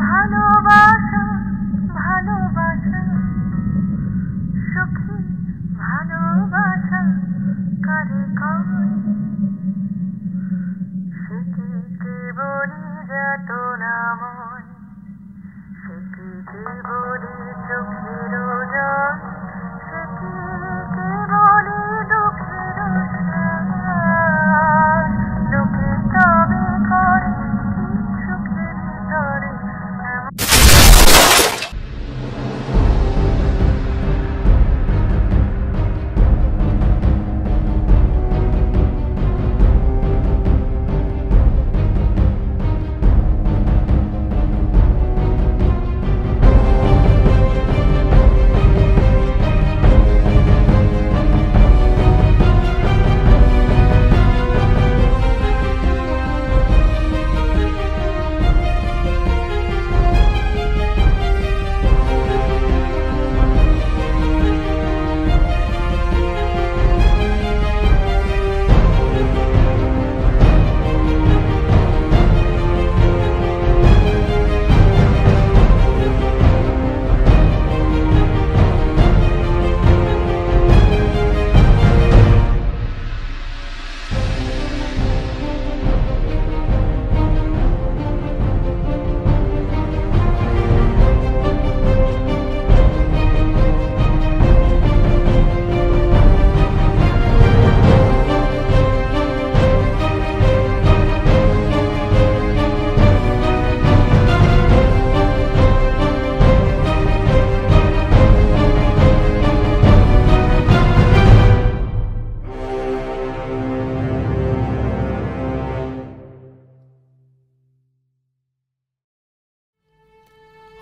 ভালোবাসা ভালোবাসা সখী ভালোবাসা কারে কয় সে কি কেবলই যাতনাময় সে কি কেবলই চোখের জল সে কি কেবলই দুঃখের সার লোকে তবে করে কি সুখের ভিতরে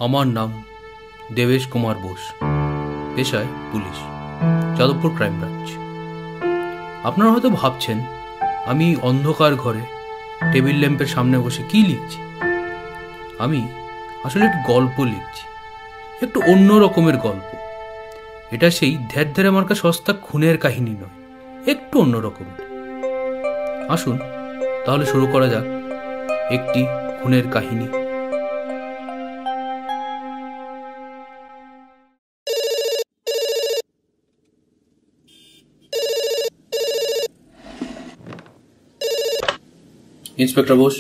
আমার নাম দেবেশ কুমার বোস, পেশায় পুলিশ, যাদবপুর ক্রাইম ব্রাঞ্চ। আপনারা হয়তো ভাবছেন আমি অন্ধকার ঘরে টেবিল ল্যাম্পের সামনে বসে কি লিখছি। আমি আসলে একটি গল্প লিখছি, একটু অন্য রকমের গল্প। এটা সেই ধ্যার মার্কা সস্তা খুনের কাহিনী নয়, একটু অন্য রকমের। আসুন তাহলে শুরু করা যাক একটি খুনের কাহিনী। ইন্সপেক্টর বোস,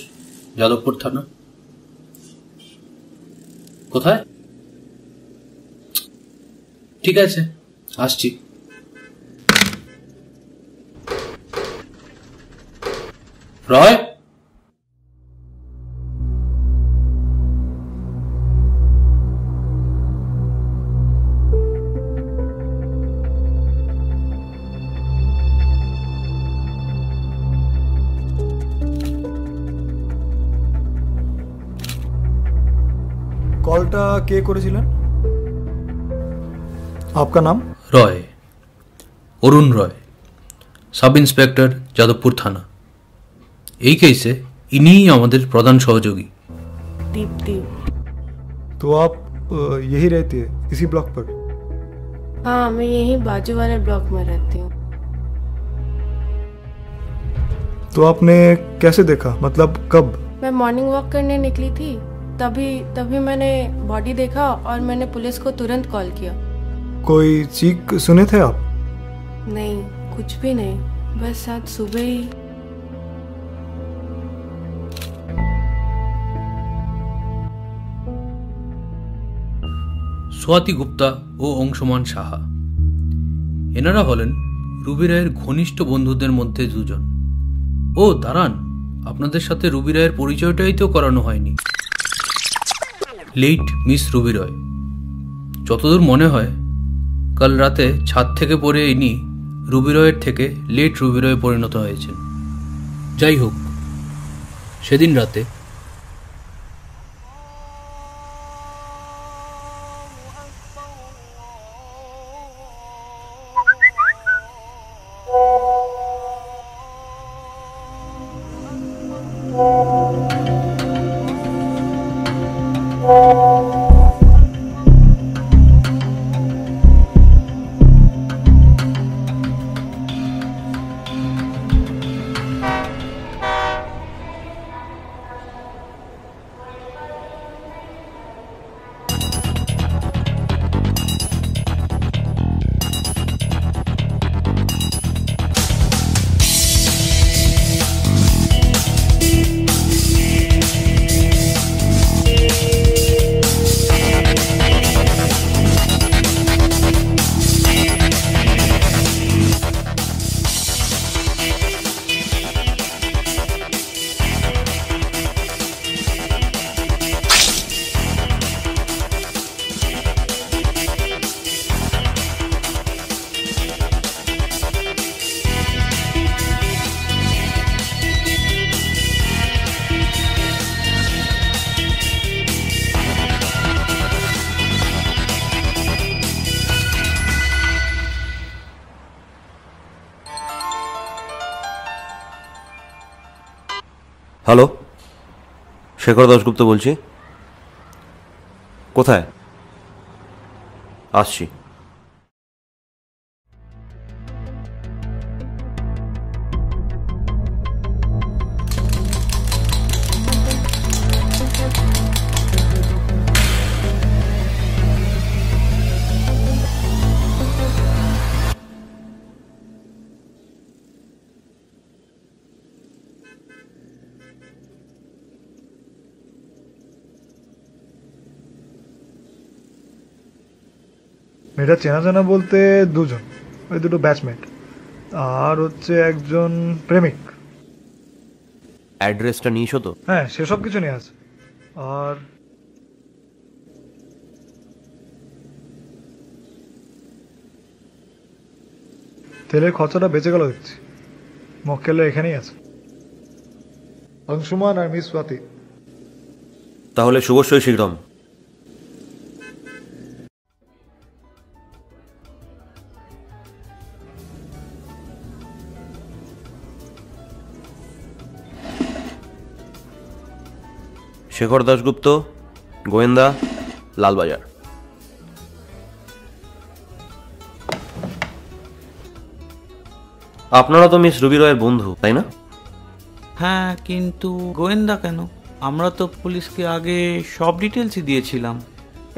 যাদবপুর থানা। কোথায়? ঠিক আছে, আসছি। রয়, কলটা কে করেছিলেন? आपका नाम? রয়, অরুণ রয়, সাব ইন্সপেক্টর, যাদবপুর থানা। এই কেসে ইনিই আমাদের প্রধান সহযোগী। दीप्ति। तो आप यही रहते हैं इसी ब्लॉक पर? हाँ, मैं यही बाजू वाले ब्लॉक में रहती हूँ। तो आपने कैसे देखा, मतलब कब? मैं मॉर्निंग वॉक करने निकली थी, तभी मैंने बॉडी देखा और मैंने पुलिस को तुरंत कॉल किया। कोई चीख सुने थे आप? नहीं, कुछ भी नहीं, बस आज सुबह ही। সোয়াতি গুপ্তা ও অংশমান সাহা, এনারা হলেন রুবি রায়ের ঘনিষ্ঠ বন্ধুদের মধ্যে দুজন। ও দাঁড়ান, আপনাদের সাথে রুবি রায়ের পরিচয়টাই তো করানো হয়নি। লেট মিস রুবি রয়। যতদূর মনে হয় কাল রাতে ছাদ থেকে পড়ে ইনি রুবি রয়ের থেকে লেট রুবি রয়ে পরিণত হয়েছেন। যাই হোক, সেদিন রাতে হ্যালো, শেখর দাশগুপ্ত বলছি। কোথায়? আসছি। মেয়েটা চেনা জানা বলতে দুজন, ওই দুটো ব্যাচমেট, আর হচ্ছে একজন প্রেমিক। অ্যাড্রেসটা নিয়েছো তো? হ্যাঁ, সেসব কিছু নিয়ে আছে। আর তেলের খরচাটা বেঁচে গেল দেখছি। মক্কেলরা এখানেই আছে, অংশুমান আর মিস স্বাতি। তাহলে শুভস্যই শীঘ্রম। শেখর দাশগুপ্ত, গোয়েন্দা, লালবাজার। আপনারা তো মিস রুবি রয়ের বন্ধু, তাই না? হ্যাঁ, কিন্তু গোয়েন্দা কেন? আমরা তো পুলিশকে আগে সব ডিটেলসই দিয়েছিলাম।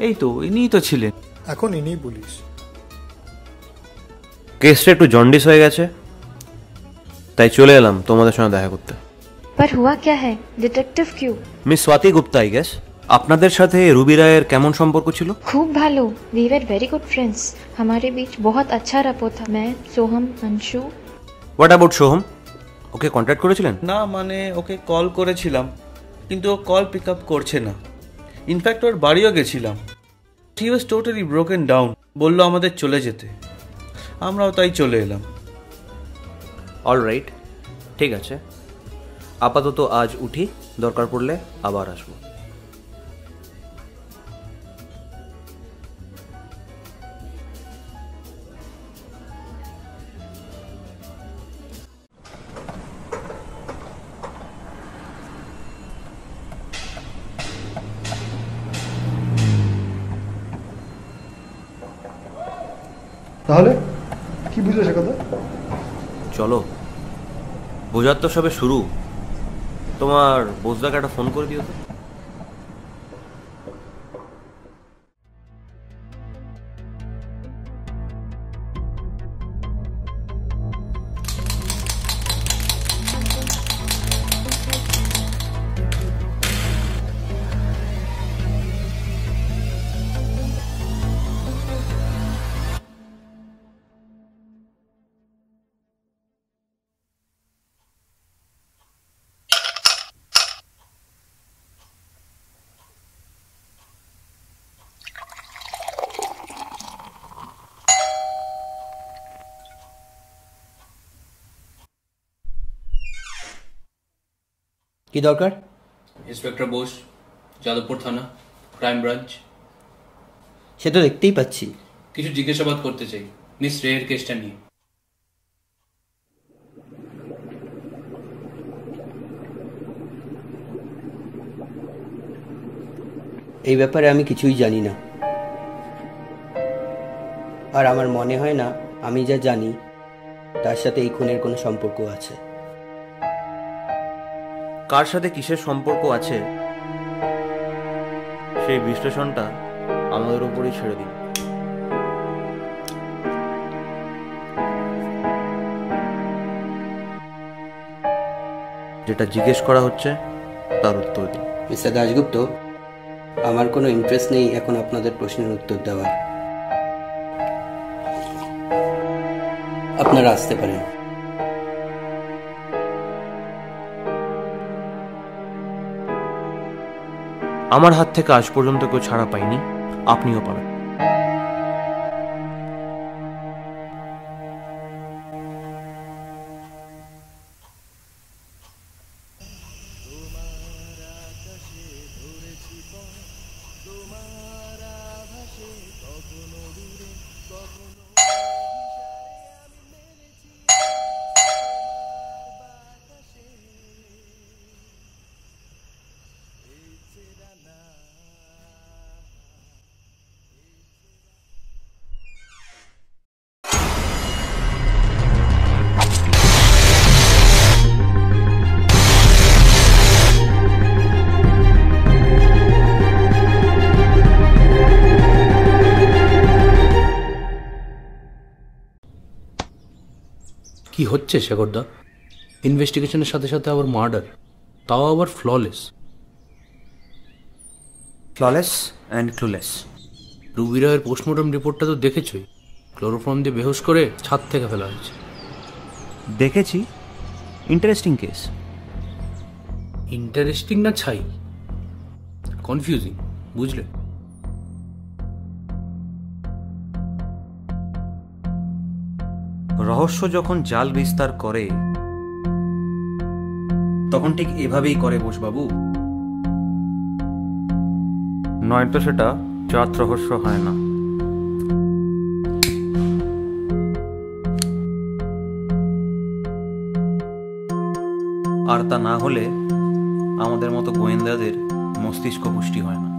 এই তো ইনিই তো ছিলেন। এখন ইনি পুলিশ। কেসটা একটু জন্ডিস হয়ে গেছে, তাই চলে এলাম তোমাদের সঙ্গে দেখা করতে। पर हुआ क्या है? डिटेक्टिव क्यों? Miss Swati Gupta, I guess. আপনাদের সাথে রুবি রায়ের কেমন সম্পর্ক ছিল? खूब भालो, we were very good friends. हमारे बीच बहुत अच्छा रपो था। मैं, सोहम, अंशु। What about Soham? ওকে কন্ট্যাক্ট করেছিলেন? না, মানে ওকে কল করেছিলাম, কিন্তু ও কল পিক আপ করছে না। ইনফ্যাক্ট ওর বাড়িও গেছিলাম। হি ওয়াজ টোটালি ব্রোকেন ডাউন। বললো আমাদের চলে যেতে, আমরাও তাই চলে এলাম। অল রাইট, ঠিক আছে। আপাতত আজ উঠি, দরকার পড়লে আবার আসবো। তাহলে কি বুঝলে সে কথা? চলো, বোঝার তো সবে শুরু। তোমার বোঝদাকে একটা ফোন করে দিও তো। কি দরকার? ইন্সপেক্টর বোস, যাদবপুর থানা, ক্রাইম ব্রাঞ্চ। সে তো দেখতেই পাচ্ছি। কিছু জিজ্ঞাসাবাদ করতে চাই মিস রেয়ের কেসটা নিয়ে। এই ব্যাপারে আমি কিছুই জানি না, আর আমার মনে হয় না আমি যা জানি তার সাথে এই খুনের কোনো সম্পর্ক আছে। কার সাথে কিসের সম্পর্ক আছে সেই বিশ্লেষণটা আমাদের উপরেই ছেড়ে দিন। যেটা জিজ্ঞেস করা হচ্ছে তার উত্তর দিন। মিস্টার দাশগুপ্ত, আমার কোনো ইন্টারেস্ট নেই এখন আপনাদের প্রশ্নের উত্তর দেওয়ার। আপনারা আসতে পারেন। আমার হাত থেকে আজ পর্যন্ত কেউ ছাড়া পাইনি, আপনিও পাবেন। কি হচ্ছে শেখরদা? ইনভেস্টিগেশনের সাথে সাথে আবার মার্ডার, তাও আবার flawless. Flawless and clueless. Ruby রায়ের পোস্টমর্টম রিপোর্টটা তো দেখেছই, ক্লোরোফর্ম দিয়ে বেহোশ করে ছাদ থেকে ফেলা হয়েছে। দেখেছি, ইন্টারেস্টিং কেস। ইন্টারেস্টিং না ছাই, কনফিউজিং, বুঝলে? রহস্য যখন জাল বিস্তার করে তখন ঠিক এভাবেই করে বোসবাবু, নয়তো সেটা জাত রহস্য হয় না। আর তা না হলে আমাদের মতো গোয়েন্দাদের মস্তিষ্ক পুষ্টি হয় না।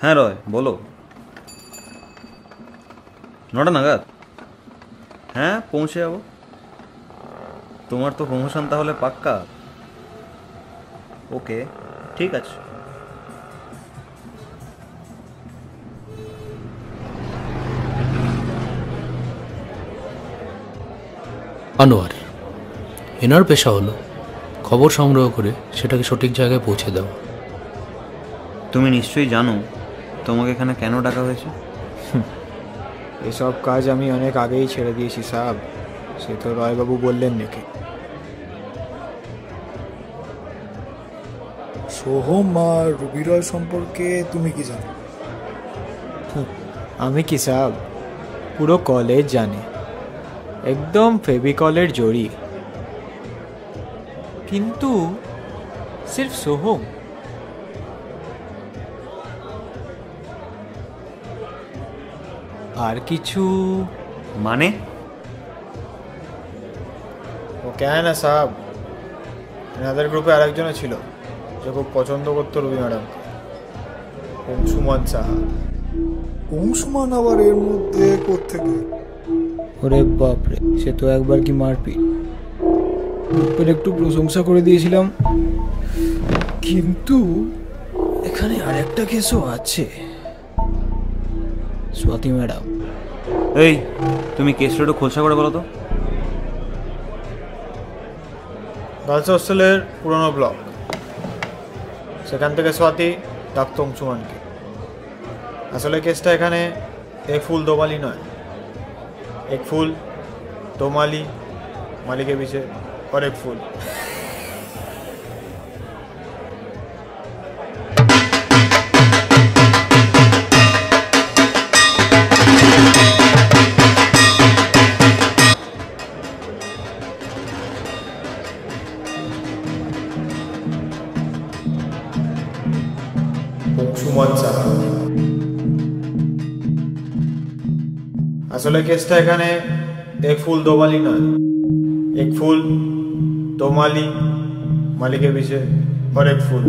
হ্যাঁ রয়, বলো। 9টা নাগাদ? হ্যাঁ, পৌঁছে যাবো। তোমার তো প্রমোশন তাহলে পাক্কা? ওকে, ঠিক আছে। আনোয়ার, এনার পেশা হলো খবর সংগ্রহ করে সেটাকে সঠিক জায়গায় পৌঁছে দেওয়া। তুমি নিশ্চয়ই জানো তোমাকে এখানে কেন ডাকা হয়েছে? এসব কাজ আমি অনেক আগেই ছেড়ে দিয়েছি সাহেব, সে তো রয়বাবু বললেন নাকি। সোহম আর রুবি রয় সম্পর্কে তুমি কি জানো? আমি কি সাহেব, পুরো কলেজ জানে, একদম ফেভিকলের জড়ি। কিন্তু সির্ফ সোহম। আর কিছু মানে? ও কেন না সাহেব, এনাদের গ্রুপে আরেকজনও ছিল যে খুব পছন্দ করতো রুবি ম্যাডামকে, অংশুমান সাহা। অংশুমান আবার এর মধ্যে কোত্থেকে? ওরে বাপরে, সে তো একবার কি মারপিট। গ্রুপের একটু প্রশংসা করে দিয়েছিলাম, কিন্তু এখানে আরেকটা কেসও আছে। স্বাতি ম্যাডাম। এই, তুমি কেসটা একটু খোলসা করে বলো তো। গার্লস হোস্টেলের পুরনো ব্লক, সেখান থেকে স্বাতি ডাকতো অংশুমানকে। আসলে কেসটা এখানে এক ফুল দোমালি নয়, এক ফুল দোমালি মালিকের পিছে और एक फूल। আসলে কেসটা এখানে এক ফুল দোমালি নয়, এক ফুল দোমালি মালিকের পিছে और एक फूल।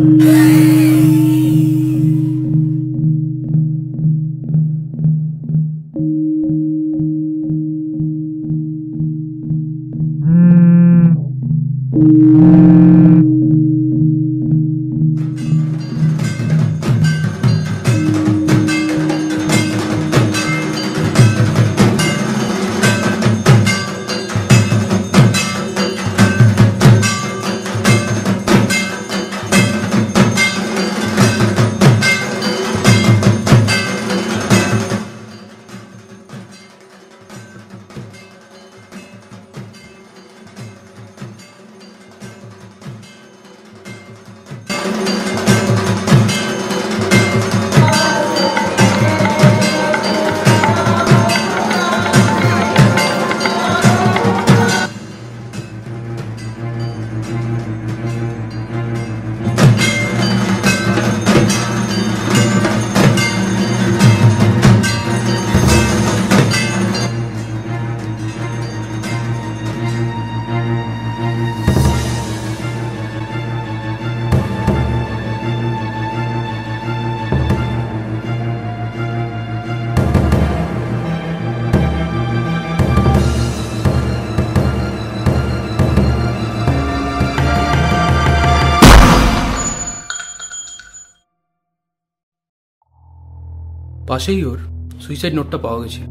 পাশেই ওর সুইসাইড নোটটা পাওয়া গেছে।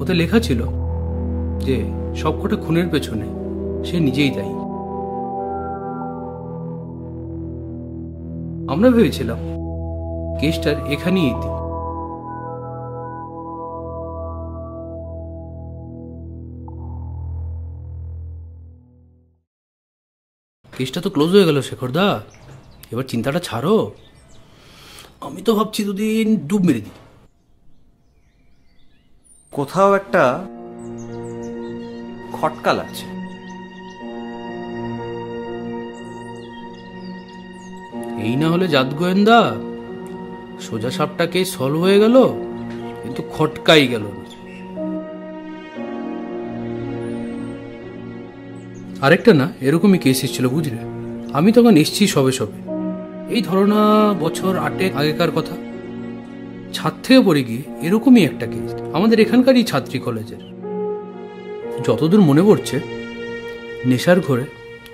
ওতে লেখা ছিল যে সবকটা খুনের পেছনে সে নিজেই দায়ী। আমরা ভেবেছিলাম কেসটার এখানেই ইতি। কেসটা তো ক্লোজ হয়ে গেল শেখরদা, এবার চিন্তাটা ছাড়ো। আমি তো ভাবছি দুদিন ডুব মেরে দিই। কোথাও একটা খটকা লাগছে। এই না হলে জাত গোয়েন্দা, সোজা সাপটাকে সলভ হয়ে গেল, কিন্তু খটকাই গেল না। আরেকটা না এরকমই কেস এসেছিল বুঝলে। আমি তখন এসছি সবে সবে, এই ধরনা বছর 8 আগেকার কথা। ছাদ থেকে পড়ে গিয়ে এরকমই একটা কেস, আমাদের এখানকারই ছাত্রী কলেজের। যতদূর মনে পড়ছে নেশার ঘরে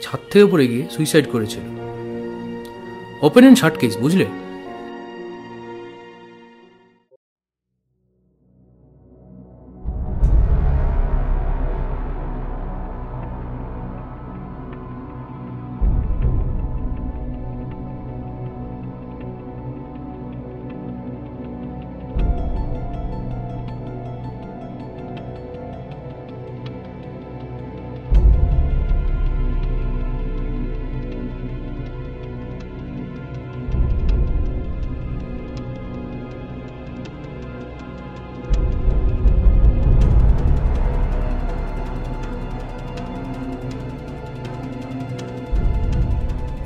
ছাদ থেকে পড়ে গিয়ে সুইসাইড করেছিল। ওপেন এন্ড শার্ট কেস বুঝলে।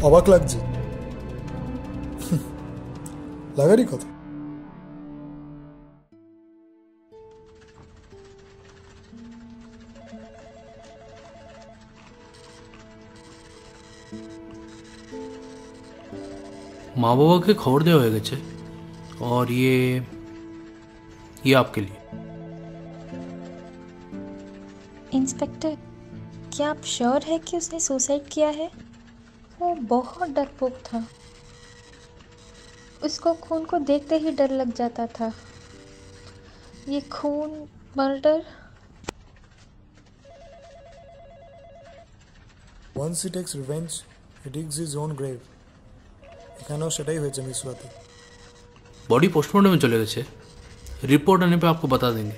অবাক লাগছে, লাগারই কথা। माँ बाबा के खबर दिया हो गए और ये आपके लिए। इंस्पेक्टर, क्या आप श्योर है कि उसने सुसाइड किया है? वो बहुत डरपोक था, उसको खून को देखते ही डर लग जाता था। ये खून, murder. Once he takes revenge, he digs his own grave. এখানেও সেটাই হয়েছে মিস स्वाति। बॉडी पोस्टमार्टम में चले गए, रिपोर्ट आने पे आपको बता देंगे।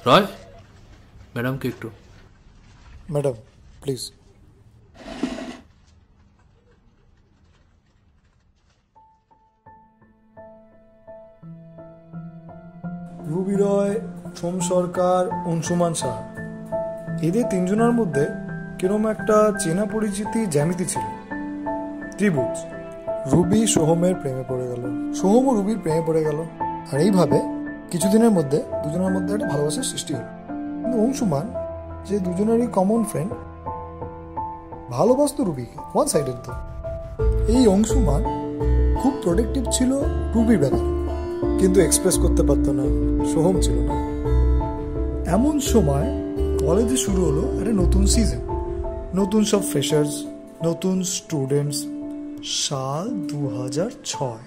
रॉय मैडम के एक मैडम प्लीज। রুবি রয়, সোম সরকার, অংশুমান সাহা, এদের তিনজনের মধ্যে কিরম একটা চেনা পরিচিতি জ্যামিতি ছিল, ত্রিভুজ। রুবি সোহমের প্রেমে পড়ে গেল, সোহমও রুবির প্রেমে পড়ে গেল, আর এইভাবে কিছুদিনের মধ্যে দুজনের মধ্যে একটা ভালোবাসার সৃষ্টি হলো। কিন্তু অংশুমান, যে দুজনেরই কমন ফ্রেন্ড, ভালোবাসতো রুবিকে, ওয়ান সাইডেড তো। এই অংশুমান খুব প্রোটেক্টিভ ছিল রুবির ব্যাপারে, কিন্তু এক্সপ্রেস করতে পারতো না, সোহম ছিল না। এমন সময় কলেজে শুরু হলো একটা নতুন সিজন, নতুন সব ফ্রেশার্স, নতুন স্টুডেন্টস। সাল 2006।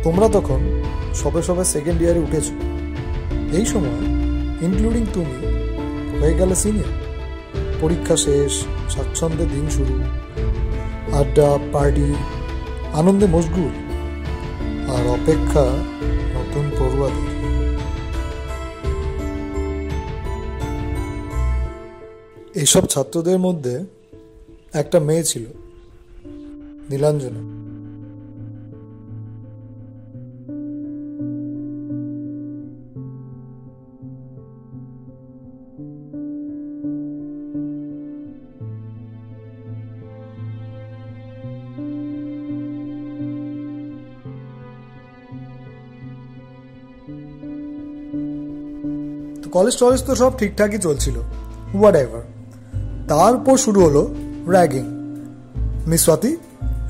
তোমরা তখন সবে সবে সেকেন্ড ইয়ারে উঠেছ। এই সময় ইনক্লুডিং তুমি হয়ে গেলে সিনিয়র। পরীক্ষা শেষ, স্বাচ্ছন্দ্যে দিন শুরু, আড্ডা, পার্টি, আনন্দে মশগুল, আর অপেক্ষা নতুন পড়ুয়াদের। এইসব ছাত্রদের মধ্যে একটা মেয়ে ছিল, নীলাঞ্জনা। কলেজ টলেজ তো সব ঠিকঠাকই চলছিল, হোয়াট এভার। তারপর শুরু হলো র্যাগিং। মিস स्वाति,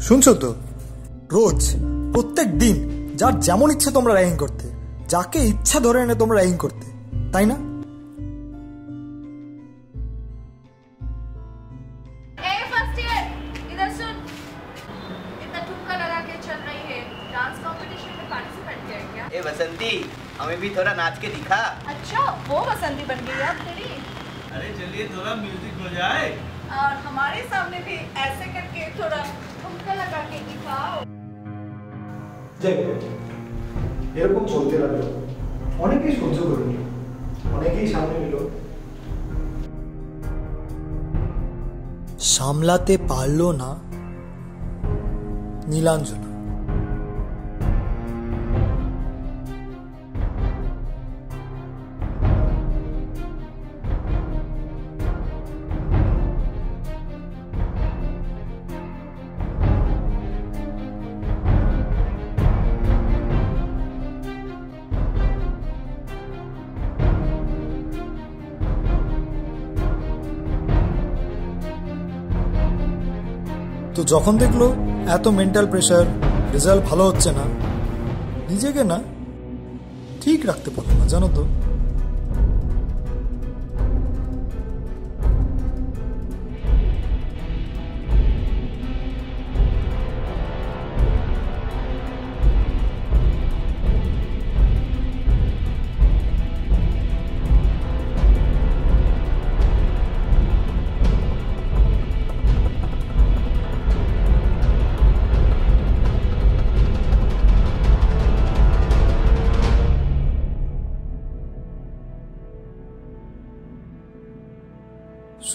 শুনছো তো? রোজ, প্রত্যেক দিন যার যেমন ইচ্ছা তোমরা র্যাগিং করতে, যাকে ইচ্ছা ধরে এনে তোমরা র্যাগিং করতে, তাই না? ए फर्स्ट ईयर इधर सुन। ए बसंती, हमें भी थोड़ा नाच के दिखा। अच्छा, वो बसंती बन गई अब तेरी। अरे चलिए थोड़ा म्यूजिक हो जाए और हमारे सामने भी ऐसे करके थोड़ा ठुमका लगा के दिखाओ। এরকম চলতে লাগলো, অনেকেই সহ্য করে নিল, অনেকেই সামনে নিল, সামলাতে পারলো না নীলাঞ্জনা। তো যখন দেখলো এত মেন্টাল প্রেশার, রেজাল্ট ভালো হচ্ছে না, নিজেকে না ঠিক রাখতে পারলো না, জানো তো।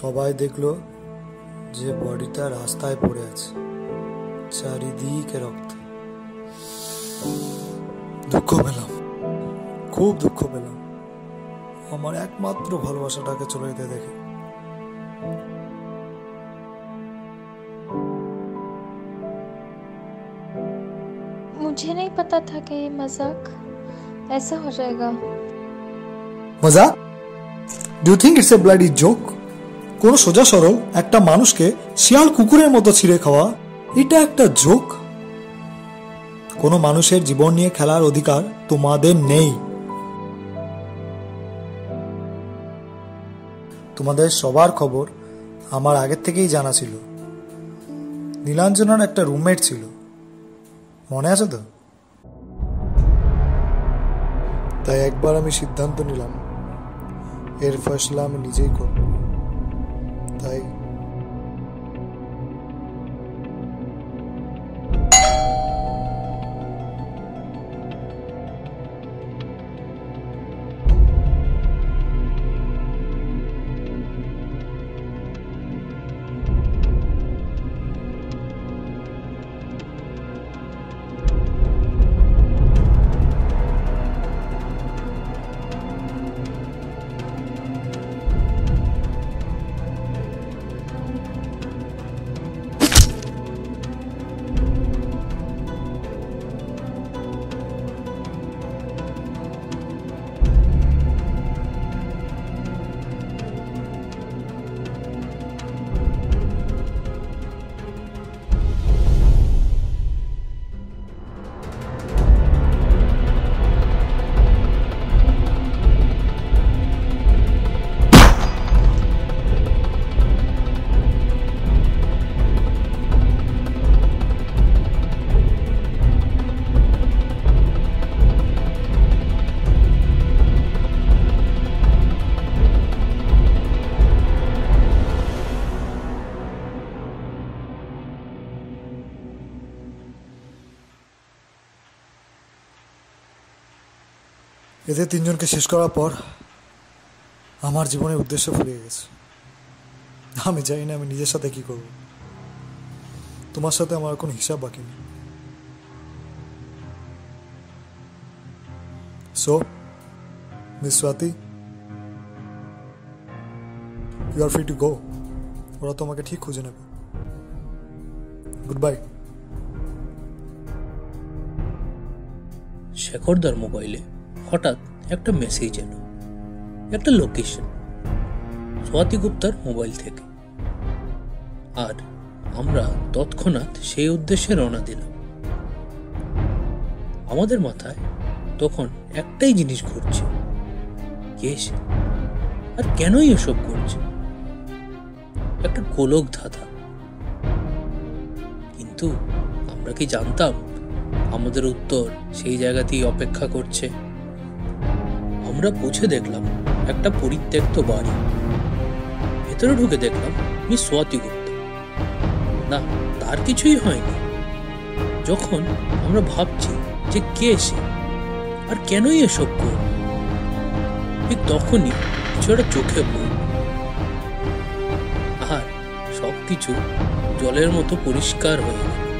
সবাই দেখলো যে বডিটা রাস্তায় পড়ে আছে, চারিদিকে রক্ত। দুঃখ পেলাম, খুব দুঃখ পেলাম আমার একমাত্র ভালোবাসাটাকে চলে যেতে দেখে। मुझे नहीं पता था कि ये मजाक ऐसा हो जाएगा। मजाक? Do you think it's a bloody joke? কোন সোজা সরল একটা মানুষকে শিয়াল কুকুরের মতো ছিঁড়ে খাওয়া এটা একটা জোক? কোন মানুষের জীবন নিয়ে খেলার অধিকার তোমাদের নেই। তোমাদের সবার খবর আমার আগের থেকেই জানা ছিল। নীলাঞ্জনার একটা রুমমেট ছিল, মনে আছে তো? তাই একবার আমি সিদ্ধান্ত নিলাম এর ফয়সলা আমি নিজেই করব। তাই এদের তিনজনকে শেষ করার পর আমার জীবনের উদ্দেশ্য ফুরিয়ে গেছে। আমি জানি না আমি নিজের সাথে কি করব। তোমার সাথে আমার কোনো হিসাব বাকি নেই। So miss Swati, you are free to go. ওরা তোমাকে ঠিক খুঁজে নেবে। Good bye. শেখরদার মোবাইলে হঠাৎ একটা মেসেজ এলো, একটা লোকেশন, স্বাতি গুপ্তার মোবাইল থেকে। আর আমরা তৎক্ষণাৎ সেই উদ্দেশ্যে রওনা দিলাম। আমাদের মাথায় তখন একটাই জিনিস ঘুরছে, কে সে আর কেনই এসব করছে। একটা গোলক ধাঁধা। কিন্তু আমরা কি জানতাম আমাদের উত্তর সেই জায়গাতেই অপেক্ষা করছে। আমরা পৌঁছে দেখলাম একটা পরিত্যক্ত বাড়ি। ভেতরে ঢুকে দেখলাম মিস স্বাতি গুপ্তা। না, তার কিছুই হয়নি। যখন আমরা ভাবছি যে কে সে আর কেনই এসব করল, ঠিক তখনই কিছু একটা চোখে পড়ল, আর সবকিছু জলের মতো পরিষ্কার হয়ে গেল।